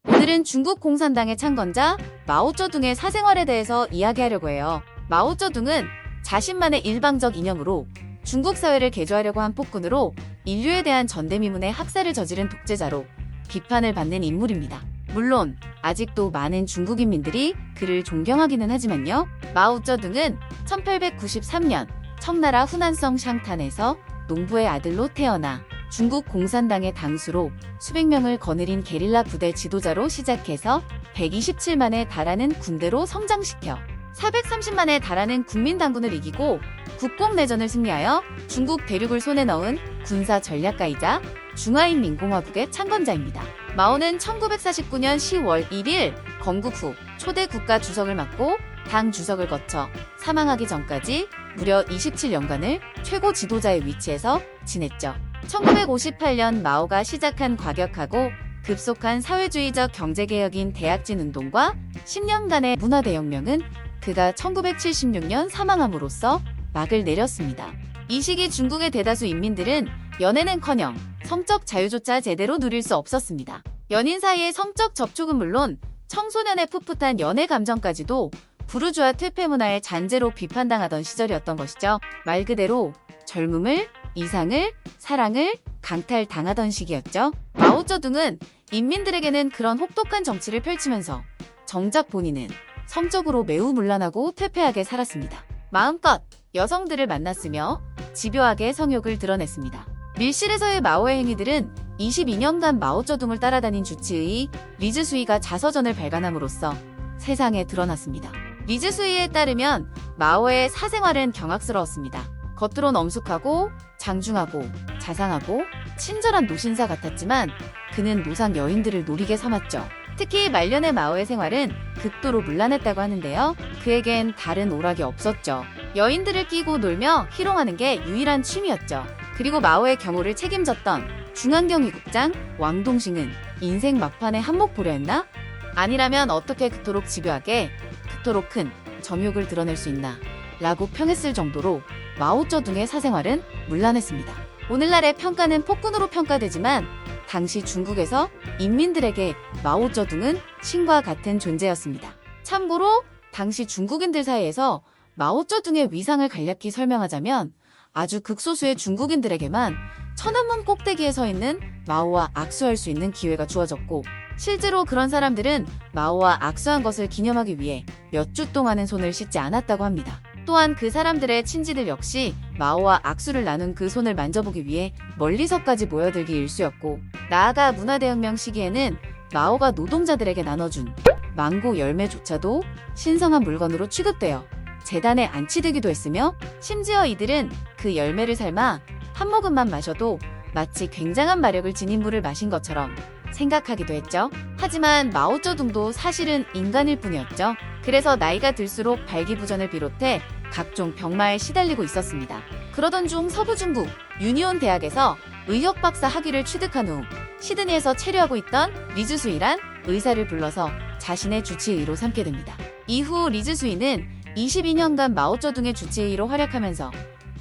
오늘은 중국 공산당의 창건자 마오쩌둥의 사생활에 대해서 이야기하려고 해요. 마오쩌둥은 자신만의 일방적 이념으로 중국 사회를 개조하려고 한 폭군으로 인류에 대한 전대미문의 학살을 저지른 독재자로 비판을 받는 인물입니다. 물론 아직도 많은 중국인민들이 그를 존경하기는 하지만요. 마오쩌둥은 1893년 청나라 후난성 샹탄에서 농부의 아들로 태어나 중국 공산당의 당수로 수백 명을 거느린 게릴라 부대 지도자로 시작해서 127만에 달하는 군대로 성장시켜 430만에 달하는 국민당군을 이기고 국공내전을 승리하여 중국 대륙을 손에 넣은 군사 전략가이자 중화인민공화국의 창건자입니다. 마오는 1949년 10월 1일 건국 후 초대 국가 주석을 맡고 당 주석을 거쳐 사망하기 전까지 무려 27년간을 최고 지도자의 위치에서 지냈죠. 1958년 마오가 시작한 과격하고 급속한 사회주의적 경제개혁인 대약진 운동과 10년간의 문화대혁명은 그가 1976년 사망함으로써 막을 내렸습니다. 이 시기 중국의 대다수 인민들은 연애는커녕 성적 자유조차 제대로 누릴 수 없었습니다. 연인 사이의 성적 접촉은 물론 청소년의 풋풋한 연애 감정까지도 부르주아 퇴폐 문화의 잔재로 비판당하던 시절이었던 것이죠. 말 그대로 젊음을, 이상을, 사랑을 강탈당하던 시기였죠. 마오쩌둥은 인민들에게는 그런 혹독한 정치를 펼치면서 정작 본인은 성적으로 매우 문란하고 퇴폐하게 살았습니다. 마음껏 여성들을 만났으며 집요하게 성욕을 드러냈습니다. 밀실에서의 마오의 행위들은 22년간 마오쩌둥을 따라다닌 주치의 리즈수이가 자서전을 발간함으로써 세상에 드러났습니다. 리즈수이에 따르면 마오의 사생활은 경악스러웠습니다. 겉으론 엄숙하고 장중하고 자상하고 친절한 노신사 같았지만 그는 노상 여인들을 노리개 삼았죠. 특히 말년의 마오의 생활은 극도로 문란했다고 하는데요. 그에겐 다른 오락이 없었죠. 여인들을 끼고 놀며 희롱하는 게 유일한 취미였죠. 그리고 마오의 경호를 책임졌던 중앙경위국장 왕동싱은 인생 막판에 한몫 보려 했나? 아니라면 어떻게 그토록 집요하게, 그토록 큰 점욕을 드러낼 수 있나? 라고 평했을 정도로 마오쩌둥의 사생활은 문란했습니다. 오늘날의 평가는 폭군으로 평가되지만 당시 중국에서 인민들에게 마오쩌둥은 신과 같은 존재였습니다. 참고로 당시 중국인들 사이에서 마오쩌둥의 위상을 간략히 설명하자면 아주 극소수의 중국인들에게만 천안문 꼭대기에 서 있는 마오와 악수할 수 있는 기회가 주어졌고 실제로 그런 사람들은 마오와 악수한 것을 기념하기 위해 몇 주 동안은 손을 씻지 않았다고 합니다. 또한 그 사람들의 친지들 역시 마오와 악수를 나눈 그 손을 만져보기 위해 멀리서까지 모여들기 일쑤였고 나아가 문화대혁명 시기에는 마오가 노동자들에게 나눠준 망고 열매조차도 신성한 물건으로 취급되어 재단에 안치되기도 했으며 심지어 이들은 그 열매를 삶아 한 모금만 마셔도 마치 굉장한 마력을 지닌 물을 마신 것처럼 생각하기도 했죠. 하지만 마오쩌둥도 사실은 인간일 뿐이었죠. 그래서 나이가 들수록 발기부전을 비롯해 각종 병마에 시달리고 있었습니다. 그러던 중 서부중국 유니온 대학에서 의학 박사 학위를 취득한 후 시드니에서 체류하고 있던 리즈수이란 의사를 불러서 자신의 주치의로 삼게 됩니다. 이후 리즈수이는 22년간 마오쩌둥의 주치의로 활약하면서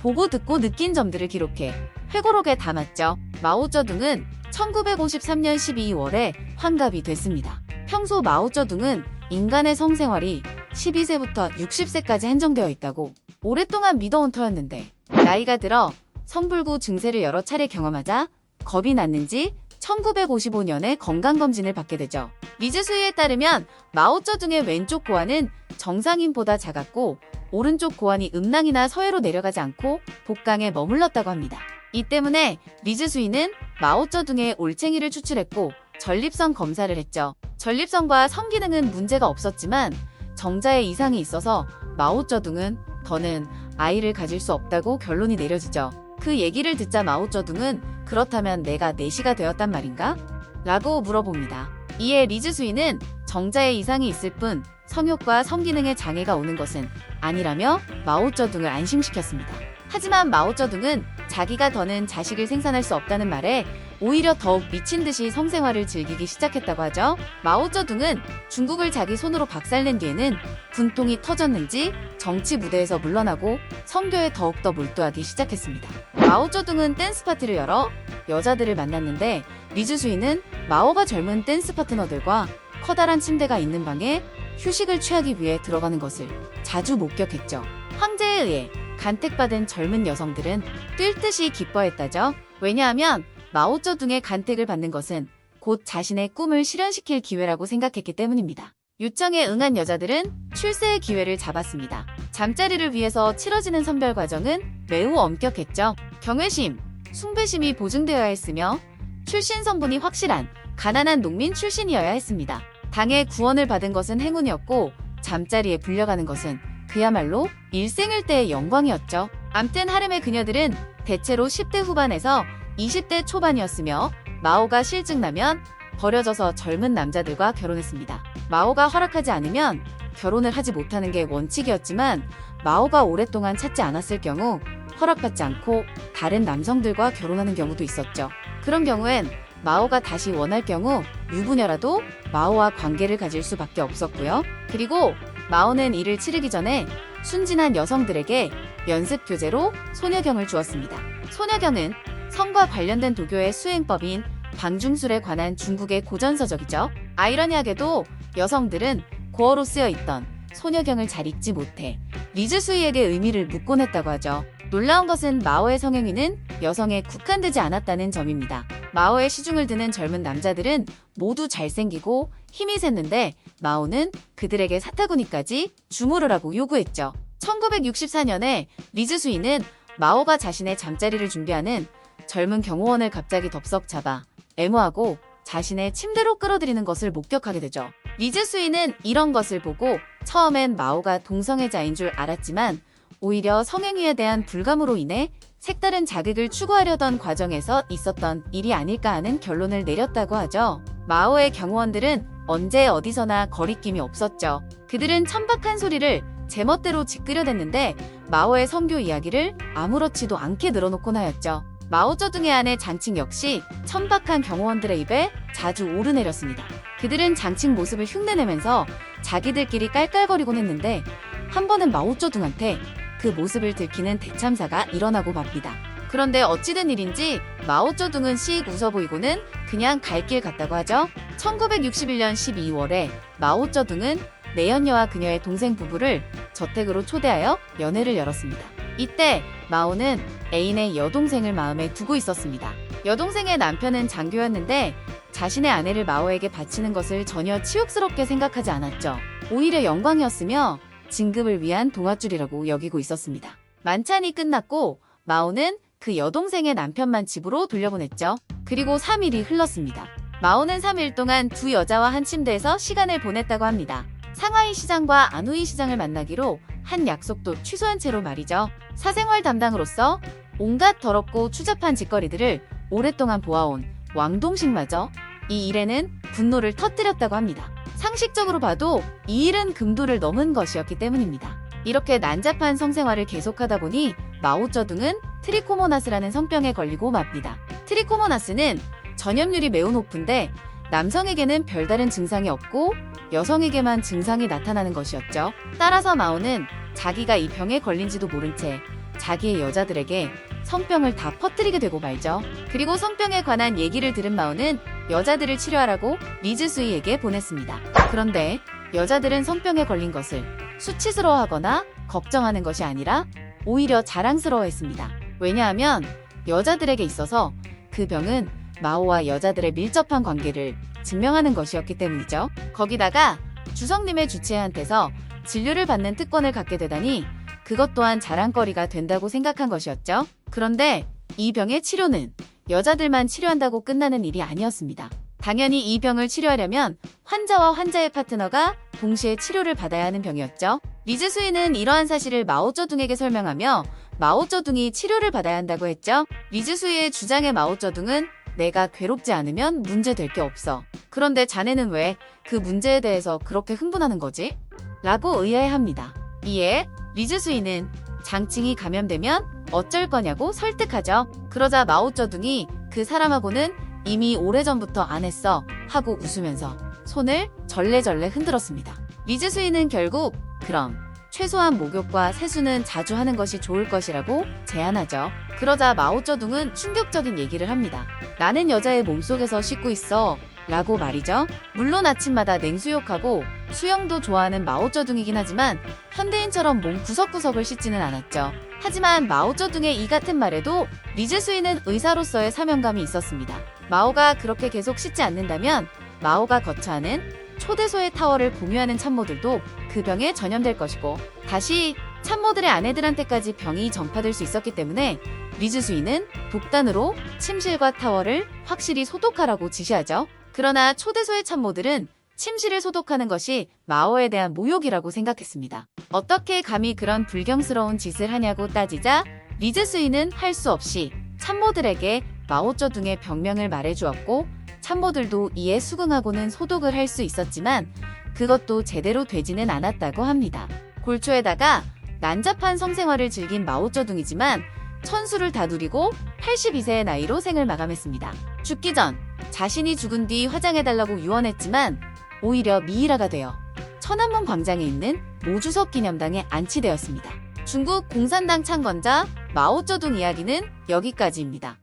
보고 듣고 느낀 점들을 기록해 회고록에 담았죠. 마오쩌둥은 1953년 12월에 환갑이 됐습니다. 평소 마오쩌둥은 인간의 성생활이 12세부터 60세까지 한정되어 있다고 오랫동안 믿어온 터였는데 나이가 들어 성불구 증세를 여러 차례 경험하자 겁이 났는지 1955년에 건강검진을 받게 되죠. 리즈수이에 따르면 마오쩌둥의 왼쪽 고환은 정상인보다 작았고 오른쪽 고환이 음낭이나 서해로 내려가지 않고 복강에 머물렀다고 합니다. 이 때문에 리즈수이는 마오쩌둥의 올챙이를 추출했고 전립선 검사를 했죠. 전립선과 성기능은 문제가 없었지만 정자에 이상이 있어서 마오쩌둥은 더는 아이를 가질 수 없다고 결론이 내려지죠. 그 얘기를 듣자 마오쩌둥은 그렇다면 내가 내시가 되었단 말인가? 라고 물어봅니다. 이에 리즈수이는 정자에 이상이 있을 뿐 성욕과 성기능에 장애가 오는 것은 아니라며 마오쩌둥을 안심시켰습니다. 하지만 마오쩌둥은 자기가 더는 자식을 생산할 수 없다는 말에 오히려 더욱 미친 듯이 성생활을 즐기기 시작했다고 하죠. 마오쩌둥은 중국을 자기 손으로 박살낸 뒤에는 분통이 터졌는지 정치 무대에서 물러나고 성교에 더욱더 몰두하기 시작했습니다. 마오쩌둥은 댄스 파티를 열어 여자들을 만났는데 리즈수이는 마오가 젊은 댄스 파트너들과 커다란 침대가 있는 방에 휴식을 취하기 위해 들어가는 것을 자주 목격했죠. 황제에 의해 간택받은 젊은 여성들은 뛸 듯이 기뻐했다죠. 왜냐하면 마오쩌둥의 간택을 받는 것은 곧 자신의 꿈을 실현시킬 기회라고 생각했기 때문입니다. 요청에 응한 여자들은 출세의 기회를 잡았습니다. 잠자리를 위해서 치러지는 선별 과정은 매우 엄격했죠. 경외심, 숭배심이 보증되어야 했으며 출신 성분이 확실한 가난한 농민 출신이어야 했습니다. 당의 구원을 받은 것은 행운이었고 잠자리에 불려가는 것은 그야말로 일생일대의 영광이었죠. 암튼 하렘의 그녀들은 대체로 10대 후반에서 20대 초반이었으며 마오가 실증나면 버려져서 젊은 남자들과 결혼했습니다. 마오가 허락하지 않으면 결혼을 하지 못하는 게 원칙이었지만 마오가 오랫동안 찾지 않았을 경우 허락받지 않고 다른 남성들과 결혼하는 경우도 있었죠. 그런 경우엔 마오가 다시 원할 경우 유부녀라도 마오와 관계를 가질 수밖에 없었고요. 그리고 마오는 이를 치르기 전에 순진한 여성들에게 연습 교재로 소녀경을 주었습니다. 소녀경은 성과 관련된 도교의 수행법인 방중술에 관한 중국의 고전서적이죠. 아이러니하게도 여성들은 고어로 쓰여 있던 소녀경을 잘 읽지 못해 리즈수이에게 의미를 묻곤 했다고 하죠. 놀라운 것은 마오의 성행위는 여성에 국한되지 않았다는 점입니다. 마오의 시중을 드는 젊은 남자들은 모두 잘생기고 힘이 셌는데 마오는 그들에게 사타구니까지 주무르라고 요구했죠. 1964년에 리즈수이는 마오가 자신의 잠자리를 준비하는 젊은 경호원을 갑자기 덥석 잡아 애무하고 자신의 침대로 끌어들이는 것을 목격하게 되죠. 리즈수이는 이런 것을 보고 처음엔 마오가 동성애자인 줄 알았지만 오히려 성행위에 대한 불감으로 인해 색다른 자극을 추구하려던 과정에서 있었던 일이 아닐까 하는 결론을 내렸다고 하죠. 마오의 경호원들은 언제 어디서나 거리낌이 없었죠. 그들은 천박한 소리를 제멋대로 짓그려댔는데 마오의 성교 이야기를 아무렇지도 않게 늘어놓곤 하였죠. 마오쩌둥의 아내 장칭 역시 천박한 경호원들의 입에 자주 오르내렸습니다. 그들은 장칭 모습을 흉내내면서 자기들끼리 깔깔거리곤 했는데 한 번은 마오쩌둥한테 그 모습을 들키는 대참사가 일어나고 맙니다. 그런데 어찌된 일인지 마오쩌둥은 씩 웃어 보이고는 그냥 갈 길 같다고 하죠. 1961년 12월에 마오쩌둥은 내연녀와 그녀의 동생 부부를 저택으로 초대하여 연회를 열었습니다. 이때 마오는 애인의 여동생을 마음에 두고 있었습니다. 여동생의 남편은 장교였는데 자신의 아내를 마오에게 바치는 것을 전혀 치욕스럽게 생각하지 않았죠. 오히려 영광이었으며 진급을 위한 동아줄이라고 여기고 있었습니다. 만찬이 끝났고 마오는 그 여동생의 남편만 집으로 돌려보냈죠. 그리고 3일이 흘렀습니다. 마오는 3일 동안 두 여자와 한 침대에서 시간을 보냈다고 합니다. 상하이 시장과 안후이 시장을 만나기로 한 약속도 취소한 채로 말이죠. 사생활 담당으로서 온갖 더럽고 추잡한 짓거리들을 오랫동안 보아온 왕동식마저 이 일에는 분노를 터뜨렸다고 합니다. 상식적으로 봐도 이 일은 금도를 넘은 것이었기 때문입니다. 이렇게 난잡한 성생활을 계속하다 보니 마오쩌둥은 트리코모나스라는 성병에 걸리고 맙니다. 트리코모나스는 전염률이 매우 높은데 남성에게는 별다른 증상이 없고 여성에게만 증상이 나타나는 것이었죠. 따라서 마오는 자기가 이 병에 걸린지도 모른 채 자기의 여자들에게 성병을 다 퍼뜨리게 되고 말죠. 그리고 성병에 관한 얘기를 들은 마오는 여자들을 치료하라고 리즈수이에게 보냈습니다. 그런데 여자들은 성병에 걸린 것을 수치스러워하거나 걱정하는 것이 아니라 오히려 자랑스러워했습니다. 왜냐하면 여자들에게 있어서 그 병은 마오와 여자들의 밀접한 관계를 증명하는 것이었기 때문이죠. 거기다가 주성님의 주치의한테서 진료를 받는 특권을 갖게 되다니 그것 또한 자랑거리가 된다고 생각한 것이었죠. 그런데 이 병의 치료는 여자들만 치료한다고 끝나는 일이 아니었습니다. 당연히 이 병을 치료하려면 환자와 환자의 파트너가 동시에 치료를 받아야 하는 병이었죠. 리즈수이는 이러한 사실을 마오쩌둥에게 설명하며 마오쩌둥이 치료를 받아야 한다고 했죠. 리즈수이의 주장에 마오쩌둥은 내가 괴롭지 않으면 문제될 게 없어. 그런데 자네는 왜 그 문제에 대해서 그렇게 흥분하는 거지? 라고 의아해합니다. 이에 리즈수이는 장칭이 감염되면 어쩔 거냐고 설득하죠. 그러자 마오쩌둥이 그 사람하고는 이미 오래전부터 안 했어 하고 웃으면서 손을 절레절레 흔들었습니다. 리즈수이는 결국 그럼 최소한 목욕과 세수는 자주 하는 것이 좋을 것이라고 제안하죠. 그러자 마오쩌둥은 충격적인 얘기를 합니다. 나는 여자의 몸속에서 씻고 있어 라고 말이죠. 물론 아침마다 냉수욕하고 수영도 좋아하는 마오쩌둥이긴 하지만 현대인처럼 몸 구석구석을 씻지는 않았죠. 하지만 마오쩌둥의 이 같은 말에도 리즈수이는 의사로서의 사명감이 있었습니다. 마오가 그렇게 계속 씻지 않는다면 마오가 거처하는 초대소의 타워를 공유하는 참모들도 그 병에 전염될 것이고 다시 참모들의 아내들한테까지 병이 전파될 수 있었기 때문에 리즈수이는 독단으로 침실과 타워를 확실히 소독하라고 지시하죠. 그러나 초대소의 참모들은 침실을 소독하는 것이 마오에 대한 모욕이라고 생각했습니다. 어떻게 감히 그런 불경스러운 짓을 하냐고 따지자 리즈수이는 할 수 없이 참모들에게 마오쩌둥의 병명을 말해주었고 참모들도 이에 수긍하고는 소독을 할 수 있었지만 그것도 제대로 되지는 않았다고 합니다. 골초에다가 난잡한 성생활을 즐긴 마오쩌둥이지만 천수를 다 누리고 82세의 나이로 생을 마감했습니다. 죽기 전 자신이 죽은 뒤 화장해달라고 유언했지만 오히려 미이라가 되어 천안문 광장에 있는 모주석 기념당에 안치되었습니다. 중국 공산당 창건자 마오쩌둥 이야기는 여기까지입니다.